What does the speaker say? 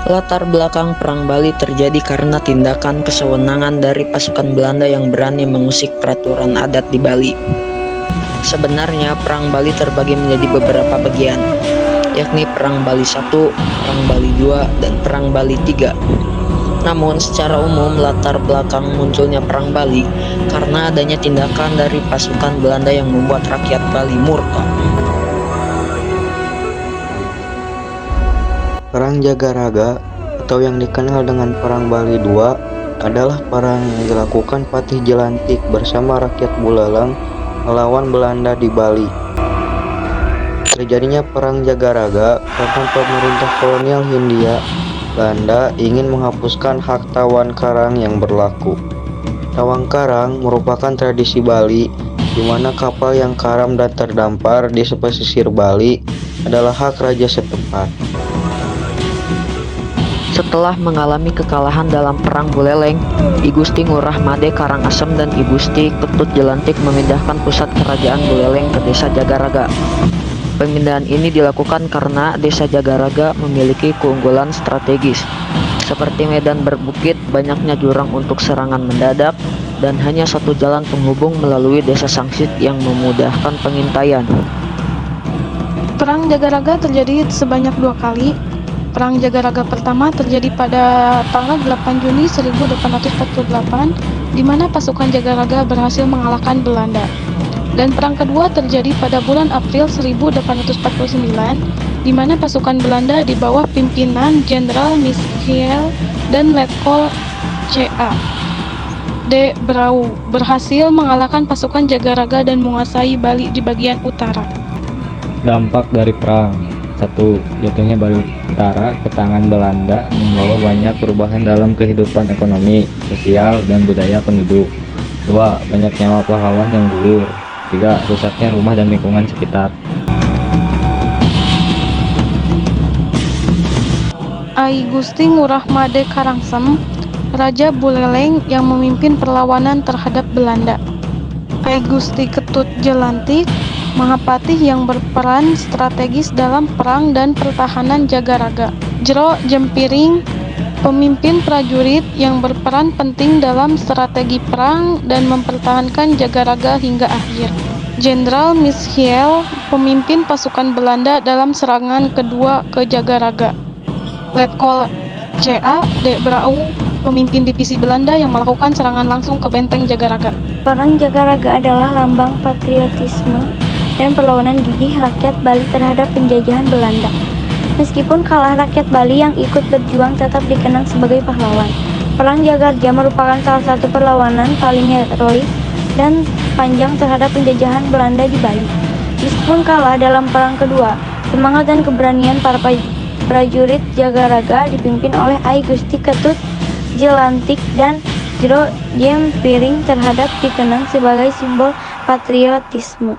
Latar belakang Perang Bali terjadi karena tindakan kesewenangan dari pasukan Belanda yang berani mengusik peraturan adat di Bali. Sebenarnya Perang Bali terbagi menjadi beberapa bagian, yakni Perang Bali I, Perang Bali II, dan Perang Bali III. Namun secara umum latar belakang munculnya Perang Bali karena adanya tindakan dari pasukan Belanda yang membuat rakyat Bali murka. Perang Jagaraga atau yang dikenal dengan Perang Bali II adalah perang yang dilakukan Patih Jelantik bersama rakyat Buleleng melawan Belanda di Bali. Terjadinya Perang Jagaraga karena pemerintah kolonial Hindia Belanda ingin menghapuskan hak tawang karang yang berlaku. Tawang karang merupakan tradisi Bali di mana kapal yang karam dan terdampar di pesisir Bali adalah hak raja setempat. Setelah mengalami kekalahan dalam Perang Buleleng, I Gusti Ngurah Made Karangasem dan I Gusti Ketut Jelantik memindahkan pusat kerajaan Buleleng ke desa Jagaraga. Pemindahan ini dilakukan karena desa Jagaraga memiliki keunggulan strategis, seperti medan berbukit, banyaknya jurang untuk serangan mendadak, dan hanya satu jalan penghubung melalui desa Sangsit yang memudahkan pengintaian. Perang Jagaraga terjadi sebanyak 2 kali. Perang Jagaraga pertama terjadi pada tanggal 8 Juni 1848, di mana pasukan Jagaraga berhasil mengalahkan Belanda. Dan perang kedua terjadi pada bulan April 1849, di mana pasukan Belanda di bawah pimpinan Jenderal Michiel dan Letkol C.A. de Brauw berhasil mengalahkan pasukan Jagaraga dan menguasai Bali di bagian utara. Dampak dari perang: 1. Jatuhnya Bali Utara ke tangan Belanda membawa banyak perubahan dalam kehidupan ekonomi, sosial, dan budaya penduduk. 2. Banyak nyawa pahlawan yang gugur. 3. Rusaknya rumah dan lingkungan sekitar. I Gusti Ngurah Made Karangsem, Raja Buleleng yang memimpin perlawanan terhadap Belanda. I Gusti Ketut Jelantik, Mahapatih yang berperan strategis dalam perang dan pertahanan Jagaraga. Jero Jempiring, pemimpin prajurit yang berperan penting dalam strategi perang dan mempertahankan Jagaraga hingga akhir. Jenderal Michiel, pemimpin pasukan Belanda dalam serangan kedua ke Jagaraga. Letkol C.A. de Brauw, pemimpin divisi Belanda yang melakukan serangan langsung ke benteng Jagaraga. Perang Jagaraga adalah lambang patriotisme dan perlawanan gigih rakyat Bali terhadap penjajahan Belanda. Meskipun kalah, rakyat Bali yang ikut berjuang tetap dikenang sebagai pahlawan. Perang Jagaraga merupakan salah satu perlawanan paling heroik dan panjang terhadap penjajahan Belanda di Bali. Meskipun kalah dalam perang kedua, semangat dan keberanian para prajurit Jagaraga dipimpin oleh I Gusti Ketut Jelantik dan Jero Jempiring terhadap dikenang sebagai simbol patriotisme.